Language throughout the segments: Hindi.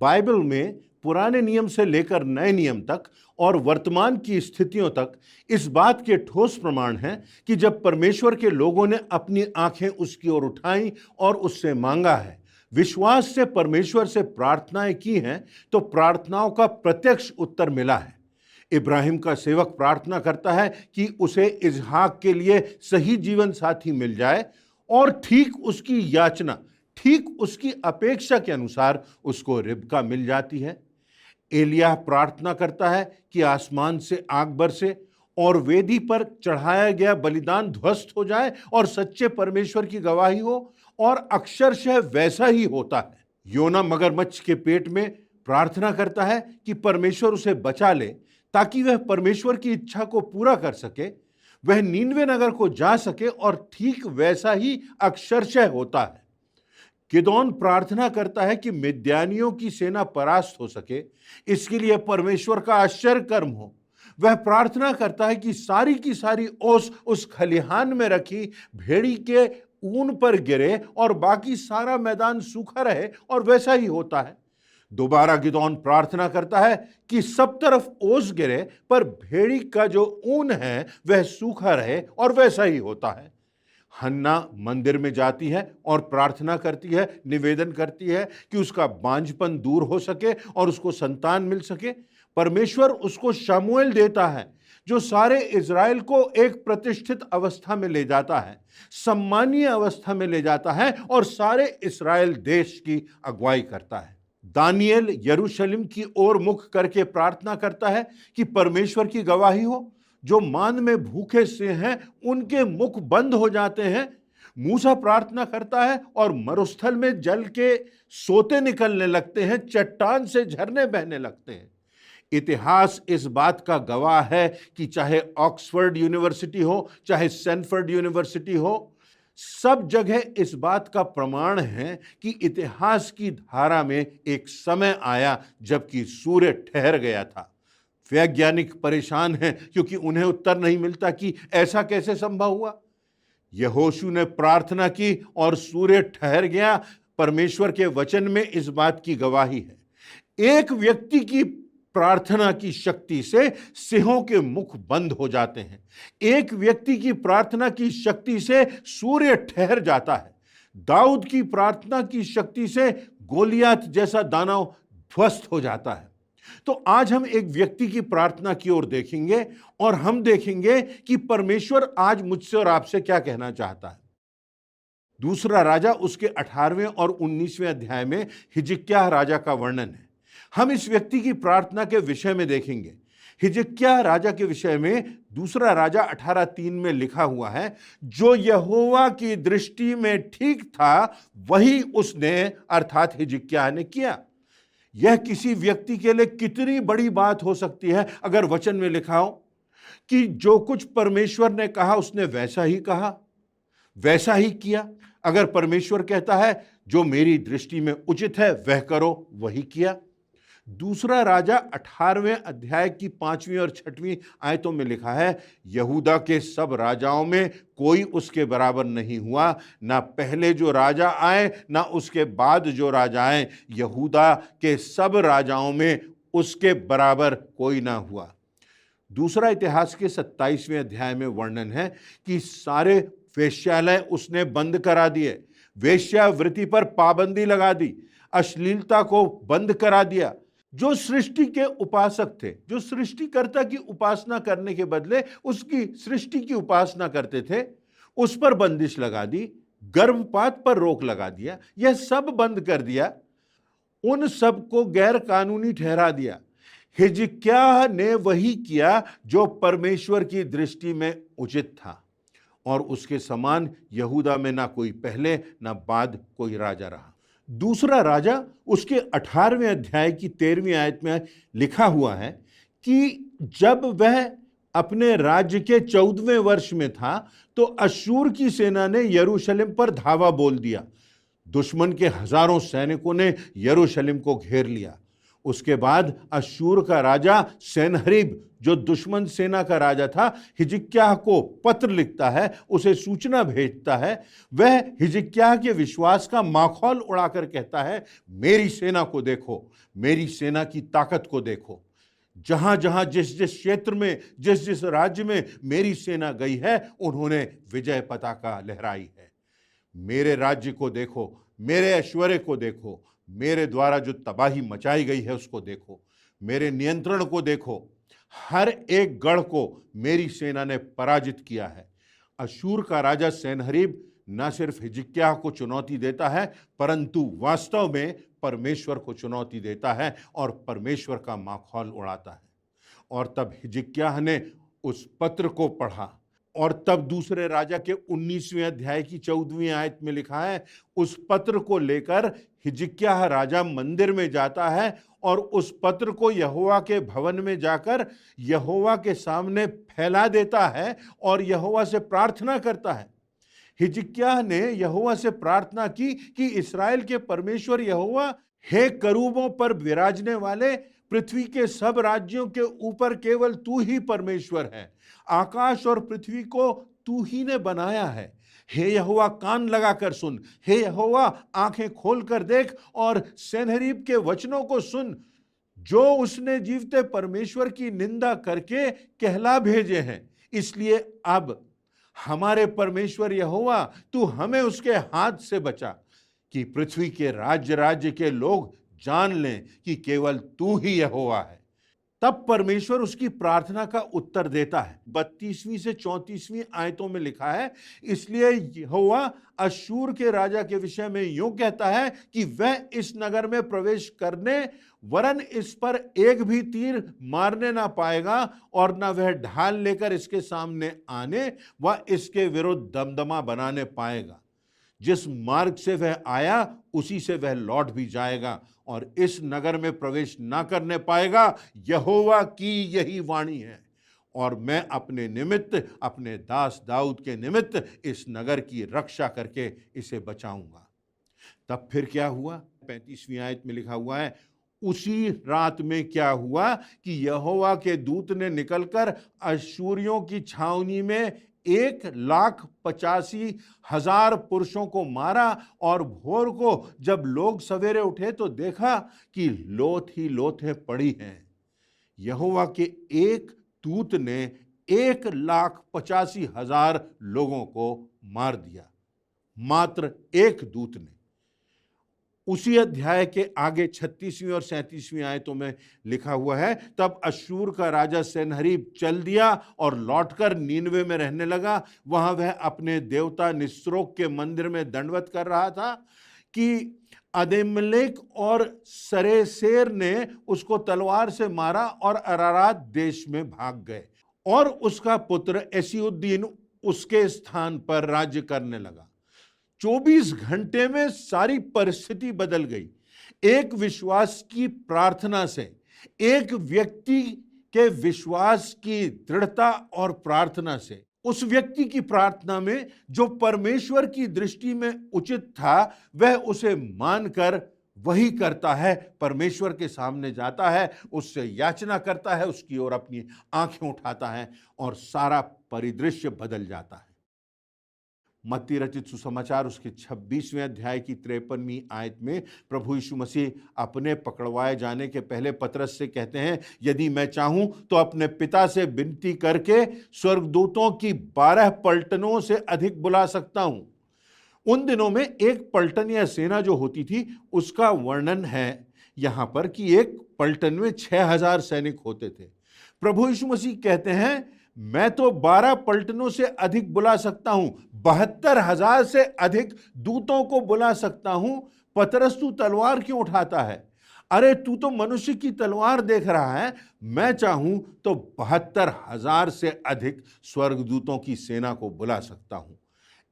बाइबल में पुराने नियम से लेकर नए नियम तक और वर्तमान की स्थितियों तक इस बात के ठोस प्रमाण हैं कि जब परमेश्वर के लोगों ने अपनी आंखें उसकी ओर उठाई और उससे मांगा है, विश्वास से परमेश्वर से प्रार्थनाएं की हैं, तो प्रार्थनाओं का प्रत्यक्ष उत्तर मिला है। इब्राहिम का सेवक प्रार्थना करता है कि उसे इसहाक के लिए सही जीवन साथी मिल जाए और ठीक उसकी याचना, ठीक उसकी अपेक्षा के अनुसार उसको रिबका मिल जाती है। एलिय्याह प्रार्थना करता है कि आसमान से आग बरसे और वेदी पर चढ़ाया गया बलिदान ध्वस्त हो जाए और सच्चे परमेश्वर की गवाही हो, और अक्षरशः वैसा ही होता है। योना मगरमच्छ के पेट में प्रार्थना करता है कि परमेश्वर उसे बचा ले ताकि वह परमेश्वर की इच्छा को पूरा कर सके, वह नीनवे नगर को जा सके, और ठीक वैसा ही अक्षरशः होता है। गिदोन प्रार्थना करता है कि मिद्यानियों की सेना परास्त हो सके, इसके लिए परमेश्वर का आश्चर्य कर्म हो। वह प्रार्थना करता है कि सारी की सारी ओस उस खलिहान में रखी भेड़ी के ऊन पर गिरे और बाकी सारा मैदान सूखा रहे, और वैसा ही होता है। दोबारा गिदोन प्रार्थना करता है कि सब तरफ ओस गिरे पर भेड़ी का जो ऊन है वह सूखा रहे, और वैसा ही होता है। हन्ना मंदिर में जाती है और प्रार्थना करती है, निवेदन करती है कि उसका बांझपन दूर हो सके और उसको संतान मिल सके। परमेश्वर उसको शमूएल देता है, जो सारे इज़राइल को एक प्रतिष्ठित अवस्था में ले जाता है, सम्मानीय अवस्था में ले जाता है, और सारे इस्राएल देश की अगुवाई करता है। दानिएल यरूशलेम की ओर मुख करके प्रार्थना करता है कि परमेश्वर की गवाही हो, जो मान में भूखे से हैं उनके मुख बंद हो जाते हैं। मूसा प्रार्थना करता है और मरुस्थल में जल के सोते निकलने लगते हैं, चट्टान से झरने बहने लगते हैं। इतिहास इस बात का गवाह है कि चाहे ऑक्सफोर्ड यूनिवर्सिटी हो, चाहे सैनफोर्ड यूनिवर्सिटी हो, सब जगह इस बात का प्रमाण है कि इतिहास की धारा में एक समय आया जबकि सूर्य ठहर गया था। वैज्ञानिक परेशान हैं क्योंकि उन्हें उत्तर नहीं मिलता कि ऐसा कैसे संभव हुआ। यहोशू ने प्रार्थना की और सूर्य ठहर गया। परमेश्वर के वचन में इस बात की गवाही है। एक व्यक्ति की प्रार्थना की शक्ति से सिंहों के मुख बंद हो जाते हैं। एक व्यक्ति की प्रार्थना की शक्ति से सूर्य ठहर जाता है। दाऊद की प्रार्थना की शक्ति से गोलियात जैसा दानव ध्वस्त हो जाता है। तो आज हम एक व्यक्ति की प्रार्थना की ओर देखेंगे और हम देखेंगे कि परमेश्वर आज मुझसे और आपसे क्या कहना चाहता है। दूसरा राजा उसके 18वें और 19वें अध्याय में हिजकिय्याह राजा का वर्णन है। हम इस व्यक्ति की प्रार्थना के विषय में देखेंगे। हिजकिय्याह राजा के विषय में दूसरा राजा 18:3 में लिखा हुआ है, जो यहोवा की दृष्टि में ठीक था वही उसने, अर्थात हिजकिय्याह ने किया। यह किसी व्यक्ति के लिए कितनी बड़ी बात हो सकती है अगर वचन में लिखा हो कि जो कुछ परमेश्वर ने कहा उसने वैसा ही कहा, वैसा ही किया। अगर परमेश्वर कहता है जो मेरी दृष्टि में उचित है वह करो, वही किया। दूसरा राजा 18वें अध्याय की 5वीं और 6वीं आयतों में लिखा है, यहूदा के सब राजाओं में कोई उसके बराबर नहीं हुआ, ना पहले जो राजा आए ना उसके बाद जो राजा आए, यहूदा के सब राजाओं में उसके बराबर कोई ना हुआ। दूसरा इतिहास के 27वें अध्याय में वर्णन है कि सारे वेश्यालय उसने बंद करा दिए, वेश्यावृत्ति पर पाबंदी लगा दी, अश्लीलता को बंद करा दिया। जो सृष्टि के उपासक थे, जो सृष्टिकर्ता की उपासना करने के बदले उसकी सृष्टि की उपासना करते थे, उस पर बंदिश लगा दी, गर्भपात पर रोक लगा दिया, यह सब बंद कर दिया, उन सब को गैर कानूनी ठहरा दिया। हिजकिय्याह ने वही किया जो परमेश्वर की दृष्टि में उचित था, और उसके समान यहूदा में ना कोई पहले ना बाद कोई राजा रहा। दूसरा राजा उसके 18वें अध्याय की 13वीं आयत में लिखा हुआ है कि जब वह अपने राज्य के 14वें वर्ष में था तो अश्शूर की सेना ने यरूशलेम पर धावा बोल दिया। दुश्मन के हजारों सैनिकों ने यरूशलेम को घेर लिया। उसके बाद अश्शूर का राजा सेनहरीब, जो दुश्मन सेना का राजा था, हिजकिय्याह को पत्र लिखता है, उसे सूचना भेजता है। वह हिजकिय्याह के विश्वास का माखौल उड़ाकर कहता है, मेरी सेना को देखो, मेरी सेना की ताकत को देखो। जहां जहां जिस जिस क्षेत्र में, जिस जिस राज्य में मेरी सेना गई है, उन्होंने विजय पताका लहराई है। मेरे राज्य को देखो, मेरे ऐश्वर्य को देखो, मेरे द्वारा जो तबाही मचाई गई है उसको देखो, मेरे नियंत्रण को देखो। हर एक गढ़ को मेरी सेना ने पराजित किया है। अश्शूर का राजा सेनहरीब न सिर्फ हिजकिय्याह को चुनौती देता है, परंतु वास्तव में परमेश्वर को चुनौती देता है और परमेश्वर का माखौल उड़ाता है। और तब हिजकिय्याह ने उस पत्र को पढ़ा, और तब दूसरे राजा के 19वें अध्याय की 14वीं आयत में लिखा है, उस पत्र को लेकर हिजकिय्याह राजा मंदिर में जाता है और उस पत्र को यहोवा के भवन में जाकर यहोवा के सामने फैला देता है और यहोवा से प्रार्थना करता है। हिजकिय्याह ने यहोवा से प्रार्थना की कि इस्राएल के परमेश्वर यहोवा, हे करूबों पर विराजने वाले, पृथ्वी के सब राज्यों के ऊपर केवल तू ही परमेश्वर है। आकाश और पृथ्वी को तू ही ने बनाया है। हे यहोवा, कान लगाकर सुन। हे यहोवा, आंखें खोलकर देख और सेनहरीब के वचनों को सुन, जो उसने जीवते परमेश्वर की निंदा करके कहला भेजे हैं। इसलिए अब हमारे परमेश्वर यहोवा, तू हमें उसके हाथ से बचा, कि पृथ्वी के राज्य राज्य के लोग जान लें कि केवल तू ही यहोवा है। तब परमेश्वर उसकी प्रार्थना का उत्तर देता है। 32वीं से 34वीं आयतों में लिखा है, इसलिए यहोवा अश्शूर के राजा के विषय में यूं कहता है कि वह इस नगर में प्रवेश करने वरन इस पर एक भी तीर मारने ना पाएगा, और न वह ढाल लेकर इसके सामने आने व इसके विरुद्ध दमदमा बनाने पाएगा। जिस मार्ग से वह आया उसी से वह लौट भी जाएगा और इस नगर में प्रवेश ना करने पाएगा। यहोवा की यही वाणी है, और मैं अपने निमित्त, अपने दास दाऊद के निमित्त इस नगर की रक्षा करके इसे बचाऊंगा। तब फिर क्या हुआ? 35वीं आयत में लिखा हुआ है, उसी रात में क्या हुआ कि यहोवा के दूत ने निकलकर अश्शूरियों की छावनी में 1,85,000 पुरुषों को मारा। और भोर को जब लोग सवेरे उठे तो देखा कि लोथ ही लोथें पड़ी हैं। यहोवा के एक दूत ने 1,85,000 लोगों को मार दिया, मात्र एक दूत ने। उसी अध्याय के आगे 36वीं और 37वीं आयतों में लिखा हुआ है, तब अश्शूर का राजा सेनहरीब चल दिया और लौटकर नीनवे में रहने लगा। वहां वह अपने देवता निस्रोक के मंदिर में दंडवत कर रहा था कि अदीमेलेक और सरेसेर ने उसको तलवार से मारा और अरारात देश में भाग गए, और उसका पुत्र एसीउद्दीन उसके स्थान पर राज्य करने लगा। 24 घंटे में सारी परिस्थिति बदल गई। एक विश्वास की प्रार्थना से, एक व्यक्ति के विश्वास की दृढ़ता और प्रार्थना से, उस व्यक्ति की प्रार्थना में जो परमेश्वर की दृष्टि में उचित था, वह उसे मानकर वही करता है। परमेश्वर के सामने जाता है, उससे याचना करता है, उसकी ओर अपनी आंखें उठाता है और सारा परिदृश्य बदल जाता है। मत्ती रचित सुसमाचार उसके 26वें अध्याय की 53वीं आयत में प्रभु यीशु मसीह अपने पकड़वाए जाने के पहले पतरस से कहते हैं, यदि मैं चाहूं तो अपने पिता से विनती करके स्वर्गदूतों की 12 पलटनों से अधिक बुला सकता हूं। उन दिनों में एक पलटन या सेना जो होती थी, उसका वर्णन है यहां पर कि एक पलटन में 6,000 सैनिक होते थे। प्रभु यीशु मसीह कहते हैं, मैं तो 12 पलटनों से अधिक बुला सकता हूं, 72,000 से अधिक दूतों को बुला सकता हूं। पतरस, तू तलवार क्यों उठाता है? अरे तू तो मनुष्य की तलवार देख रहा है। मैं चाहूं तो 72,000 से अधिक स्वर्गदूतों की सेना को बुला सकता हूं।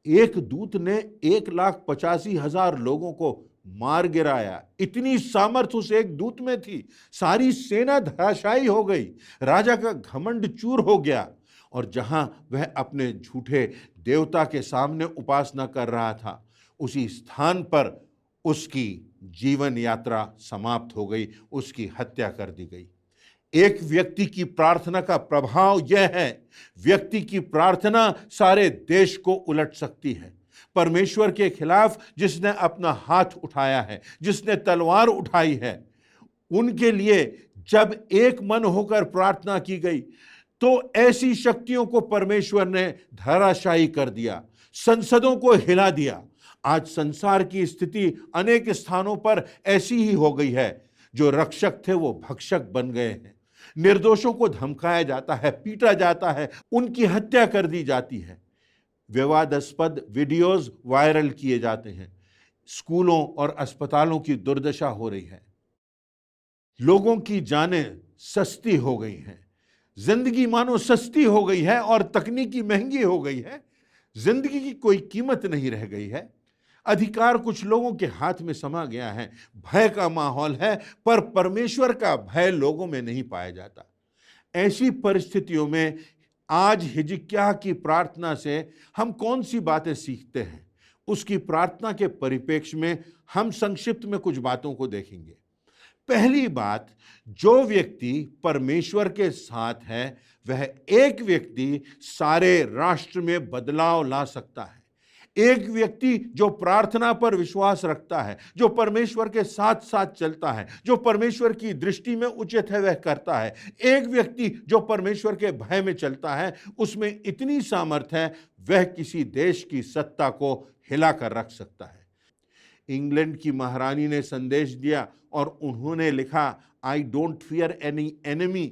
एक दूत ने 1,85,000 लोगों को मार गिराया। इतनी सामर्थ उस एक दूत में थी। सारी सेना धराशायी हो गई, राजा का घमंड चूर हो गया, और जहां वह अपने झूठे देवता के सामने उपासना कर रहा था, उसी स्थान पर उसकी जीवन यात्रा समाप्त हो गई, उसकी हत्या कर दी गई। एक व्यक्ति की प्रार्थना का प्रभाव यह है, व्यक्ति की प्रार्थना सारे देश को उलट सकती है। परमेश्वर के खिलाफ जिसने अपना हाथ उठाया है, जिसने तलवार उठाई है, उनके लिए जब एक मन होकर प्रार्थना की गई तो ऐसी शक्तियों को परमेश्वर ने धराशायी कर दिया, संसदों को हिला दिया। आज संसार की स्थिति अनेक स्थानों पर ऐसी ही हो गई है। जो रक्षक थे वो भक्षक बन गए हैं। निर्दोषों को धमकाया जाता है, पीटा जाता है, उनकी हत्या कर दी जाती है। विवादास्पद वीडियोस वायरल किए जाते हैं। स्कूलों और अस्पतालों की दुर्दशा हो रही है। लोगों की जानें सस्ती हो गई हैं। जिंदगी मानो सस्ती हो गई है और तकनीकी महंगी हो गई है। जिंदगी की कोई कीमत नहीं रह गई है। अधिकार कुछ लोगों के हाथ में समा गया है। भय का माहौल है, पर परमेश्वर का भय लोगों में नहीं पाया जाता। ऐसी परिस्थितियों में आज हिजकिय्याह की प्रार्थना से हम कौन सी बातें सीखते हैं? उसकी प्रार्थना के परिप्रेक्ष्य में हम संक्षिप्त में कुछ बातों को देखेंगे। पहली बात, जो व्यक्ति परमेश्वर के साथ है वह एक व्यक्ति सारे राष्ट्र में बदलाव ला सकता है। एक व्यक्ति जो प्रार्थना पर विश्वास रखता है, जो परमेश्वर के साथ साथ चलता है, जो परमेश्वर की दृष्टि में उचित है वह करता है। एक व्यक्ति जो परमेश्वर के भय में चलता है, उसमें इतनी सामर्थ है वह किसी देश की सत्ता को हिलाकर रख सकता है। इंग्लैंड की महारानी ने संदेश दिया और उन्होंने लिखा, I don't fear any enemy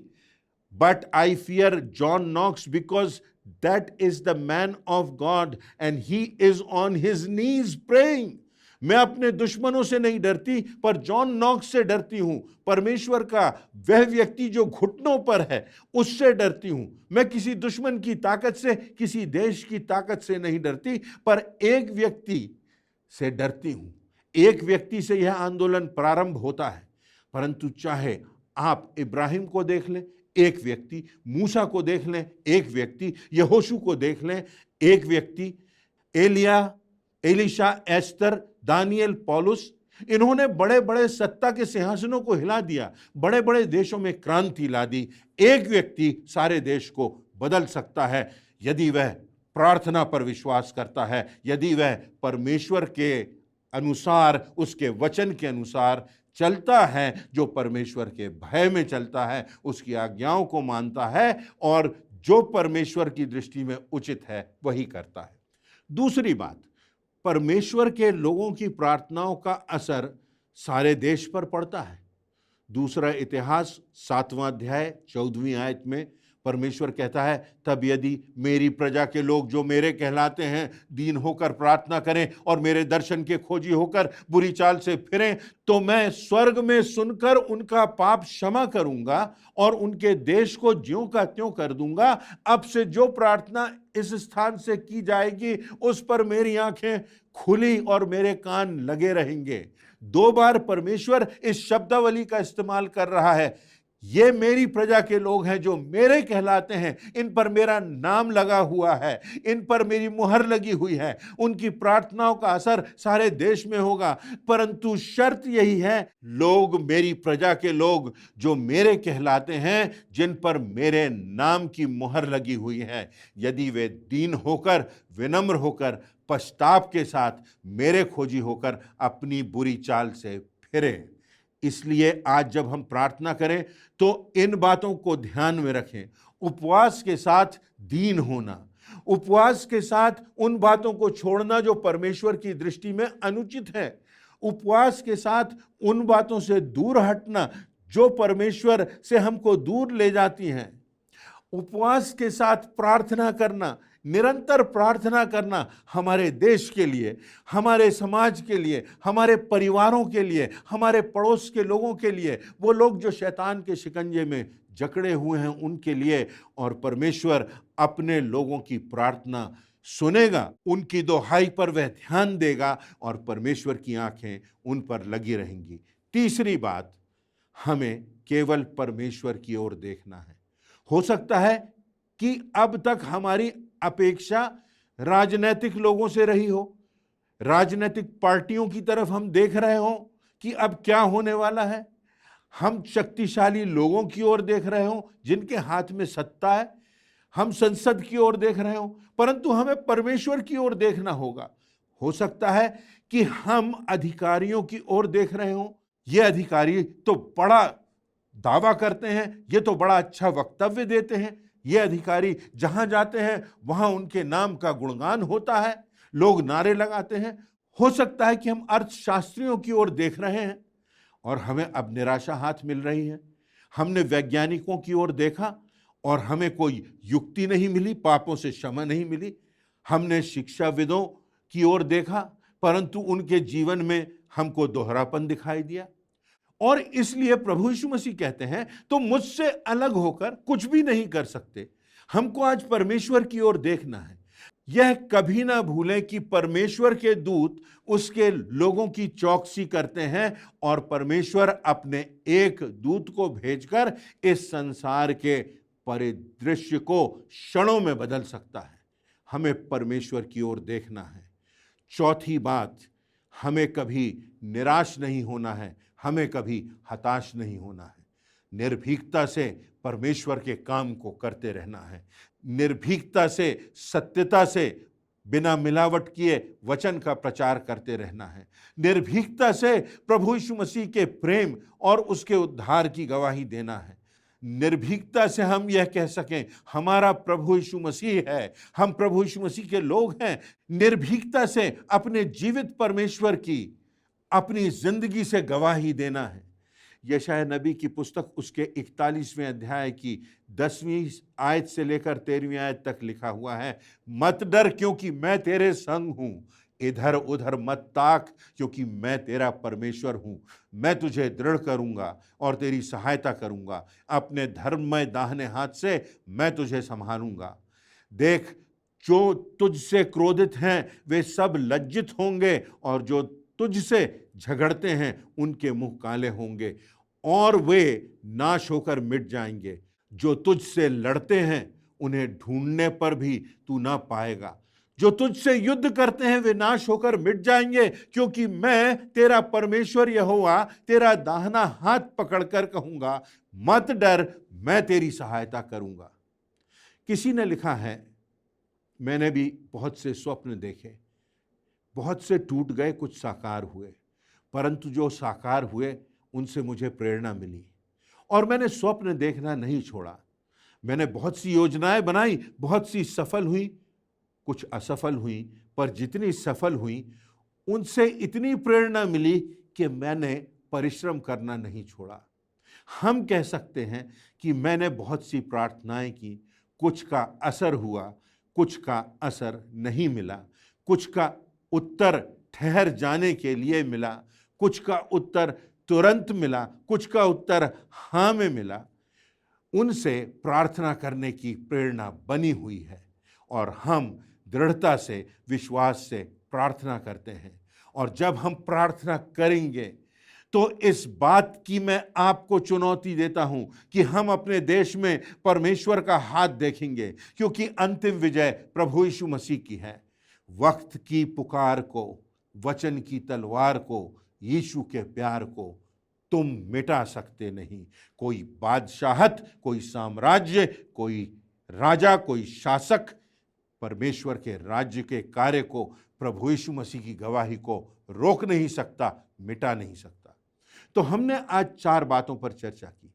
but I fear John Knox because that is the man of God and he is on his knees praying. मैं अपने दुश्मनों से नहीं डरती, पर जॉन नॉक्स से डरती हूं। परमेश्वर का वह व्यक्ति जो घुटनों पर है, उससे डरती हूं। मैं किसी दुश्मन की ताकत से, किसी देश की ताकत से नहीं डरती, पर एक व्यक्ति से डरती हूं। एक व्यक्ति से यह आंदोलन प्रारंभ होता है। परंतु चाहे आप इब्राहिम को देख लें, एक व्यक्ति, मूसा को देख लें, एक व्यक्ति, यहोशू को देख लें, एक व्यक्ति, एलिया, एलिशा, एस्तर, दानियल, पौलुस, इन्होंने बड़े बड़े सत्ता के सिंहासनों को हिला दिया, बड़े बड़े देशों में क्रांति ला दी। एक व्यक्ति सारे देश को बदल सकता है यदि वह प्रार्थना पर विश्वास करता है, यदि वह परमेश्वर के अनुसार, उसके वचन के अनुसार चलता है, जो परमेश्वर के भय में चलता है, उसकी आज्ञाओं को मानता है और जो परमेश्वर की दृष्टि में उचित है वही करता है। दूसरी बात, परमेश्वर के लोगों की प्रार्थनाओं का असर सारे देश पर पड़ता है। दूसरा इतिहास 7वां अध्याय 14वीं आयत में परमेश्वर कहता है, तब यदि मेरी प्रजा के लोग जो मेरे कहलाते हैं दीन होकर प्रार्थना करें और मेरे दर्शन के खोजी होकर बुरी चाल से फिरें, तो मैं स्वर्ग में सुनकर उनका पाप क्षमा करूंगा और उनके देश को ज्यों का त्यों कर दूंगा। अब से जो प्रार्थना इस स्थान से की जाएगी उस पर मेरी आंखें खुली और मेरे कान लगे रहेंगे। 2 बार परमेश्वर इस शब्दावली का इस्तेमाल कर रहा है। ये मेरी प्रजा के लोग हैं जो मेरे कहलाते हैं, इन पर मेरा नाम लगा हुआ है, इन पर मेरी मुहर लगी हुई है। उनकी प्रार्थनाओं का असर सारे देश में होगा, परंतु शर्त यही है, लोग, मेरी प्रजा के लोग जो मेरे कहलाते हैं, जिन पर मेरे नाम की मुहर लगी हुई है, यदि वे दीन होकर, विनम्र होकर, पश्चाताप के साथ मेरे खोजी होकर अपनी बुरी चाल से फिरे। इसलिए आज जब हम प्रार्थना करें तो इन बातों को ध्यान में रखें। उपवास के साथ दीन होना, उपवास के साथ उन बातों को छोड़ना जो परमेश्वर की दृष्टि में अनुचित है, उपवास के साथ उन बातों से दूर हटना जो परमेश्वर से हमको दूर ले जाती हैं, उपवास के साथ प्रार्थना करना, निरंतर प्रार्थना करना हमारे देश के लिए, हमारे समाज के लिए, हमारे परिवारों के लिए, हमारे पड़ोस के लोगों के लिए, वो लोग जो शैतान के शिकंजे में जकड़े हुए हैं उनके लिए। और परमेश्वर अपने लोगों की प्रार्थना सुनेगा, उनकी दुहाई पर वह ध्यान देगा और परमेश्वर की आंखें उन पर लगी रहेंगी। तीसरी बात, हमें केवल परमेश्वर की ओर देखना है। हो सकता है कि अब तक हमारी अपेक्षा राजनैतिक लोगों से रही हो, राजनीतिक पार्टियों की तरफ हम देख रहे हो कि अब क्या होने वाला है, हम शक्तिशाली लोगों की ओर देख रहे हो जिनके हाथ में सत्ता है, हम संसद की ओर देख रहे हो, परंतु हमें परमेश्वर की ओर देखना होगा। हो सकता है कि हम अधिकारियों की ओर देख रहे हो, ये अधिकारी तो बड़ा दावा करते हैं, ये तो बड़ा अच्छा वक्तव्य देते हैं, ये अधिकारी जहां जाते हैं वहां उनके नाम का गुणगान होता है, लोग नारे लगाते हैं। हो सकता है कि हम अर्थशास्त्रियों की ओर देख रहे हैं और हमें अब निराशा हाथ मिल रही है। हमने वैज्ञानिकों की ओर देखा और हमें कोई युक्ति नहीं मिली, पापों से क्षमा नहीं मिली। हमने शिक्षाविदों की ओर देखा, परंतु उनके जीवन में हमको दोहरापन दिखाई दिया। और इसलिए प्रभु यीशु मसीह कहते हैं, तो मुझसे अलग होकर कुछ भी नहीं कर सकते। हमको आज परमेश्वर की ओर देखना है। यह कभी ना भूलें कि परमेश्वर के दूत उसके लोगों की चौकसी करते हैं और परमेश्वर अपने एक दूत को भेजकर इस संसार के परिदृश्य को क्षणों में बदल सकता है। हमें परमेश्वर की ओर देखना है। चौथी बात, हमें कभी निराश नहीं होना है, हमें कभी हताश नहीं होना है। निर्भीकता से परमेश्वर के काम को करते रहना है। निर्भीकता से, सत्यता से, बिना मिलावट किए वचन का प्रचार करते रहना है। निर्भीकता से प्रभु यीशु मसीह के प्रेम और उसके उद्धार की गवाही देना है। निर्भीकता से हम यह कह सकें, हमारा प्रभु यीशु मसीह है, हम प्रभु यीशु मसीह के लोग हैं। निर्भीकता से अपने जीवित परमेश्वर की अपनी जिंदगी से गवाही देना है। यशायाह नबी की पुस्तक उसके 41वें अध्याय की 10वीं आयत से लेकर 13वीं आयत तक लिखा हुआ है, मत डर क्योंकि मैं तेरे संग हूं, इधर उधर मत ताक क्योंकि मैं तेरा परमेश्वर हूं। मैं तुझे दृढ़ करूंगा और तेरी सहायता करूंगा, अपने धर्ममय दाहिने हाथ से मैं तुझे संभालूंगा। देख, जो तुझसे क्रोधित हैं वे सब लज्जित होंगे और जो तुझसे झगड़ते हैं उनके मुंह काले होंगे और वे नाश होकर मिट जाएंगे। जो तुझसे लड़ते हैं उन्हें ढूंढने पर भी तू ना पाएगा। जो तुझसे युद्ध करते हैं वे नाश होकर मिट जाएंगे, क्योंकि मैं तेरा परमेश्वर यहोवा तेरा दाहिना हाथ पकड़कर कहूंगा, मत डर, मैं तेरी सहायता करूंगा। किसी ने लिखा है, मैंने भी बहुत से स्वप्न देखे, बहुत से टूट गए, कुछ साकार हुए, परंतु जो साकार हुए उनसे मुझे प्रेरणा मिली और मैंने स्वप्न देखना नहीं छोड़ा। मैंने बहुत सी योजनाएं बनाई, बहुत सी सफल हुई, कुछ असफल हुई, पर जितनी सफल हुई उनसे इतनी प्रेरणा मिली कि मैंने परिश्रम करना नहीं छोड़ा। हम कह सकते हैं कि मैंने बहुत सी प्रार्थनाएं की, कुछ का असर हुआ, कुछ का असर नहीं मिला, कुछ का उत्तर ठहर जाने के लिए मिला, कुछ का उत्तर तुरंत मिला, कुछ का उत्तर हाँ में मिला। उनसे प्रार्थना करने की प्रेरणा बनी हुई है और हम दृढ़ता से, विश्वास से प्रार्थना करते हैं। और जब हम प्रार्थना करेंगे तो इस बात की मैं आपको चुनौती देता हूं कि हम अपने देश में परमेश्वर का हाथ देखेंगे, क्योंकि अंतिम विजय प्रभु यीशु मसीह की है। वक्त की पुकार को, वचन की तलवार को, यीशु के प्यार को तुम मिटा सकते नहीं। कोई बादशाहत, कोई साम्राज्य, कोई राजा, कोई शासक परमेश्वर के राज्य के कार्य को, प्रभु यीशु मसीह की गवाही को रोक नहीं सकता, मिटा नहीं सकता। तो हमने आज 4 बातों पर चर्चा की।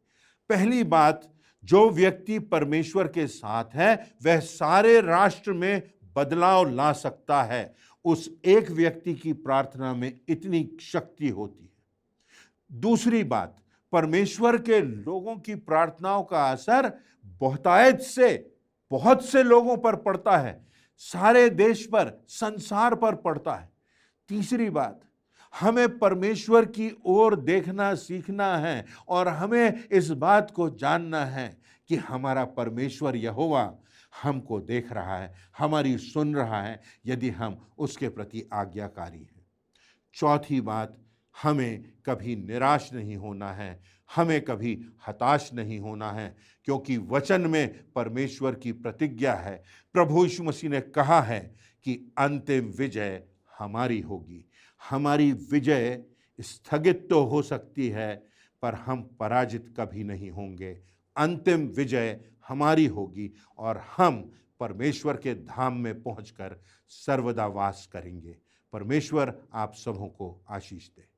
पहली बात, जो व्यक्ति परमेश्वर के साथ है वह सारे राष्ट्र में बदलाव ला सकता है। उस एक व्यक्ति की प्रार्थना में इतनी शक्ति होती है। दूसरी बात, परमेश्वर के लोगों की प्रार्थनाओं का असर बहुतायत से बहुत से लोगों पर पड़ता है, सारे देश पर, संसार पर पड़ता है। तीसरी बात, हमें परमेश्वर की ओर देखना सीखना है और हमें इस बात को जानना है कि हमारा परमेश्वर यहोवा हमको देख रहा है, हमारी सुन रहा है, यदि हम उसके प्रति आज्ञाकारी हैं। चौथी बात, हमें कभी निराश नहीं होना है, हमें कभी हताश नहीं होना है, क्योंकि वचन में परमेश्वर की प्रतिज्ञा है। प्रभु यीशु मसीह ने कहा है कि अंतिम विजय हमारी होगी। हमारी विजय स्थगित तो हो सकती है, पर हम पराजित कभी नहीं होंगे। अंतिम विजय हमारी होगी और हम परमेश्वर के धाम में पहुंचकर सर्वदा वास करेंगे। परमेश्वर आप सबों को आशीष दे।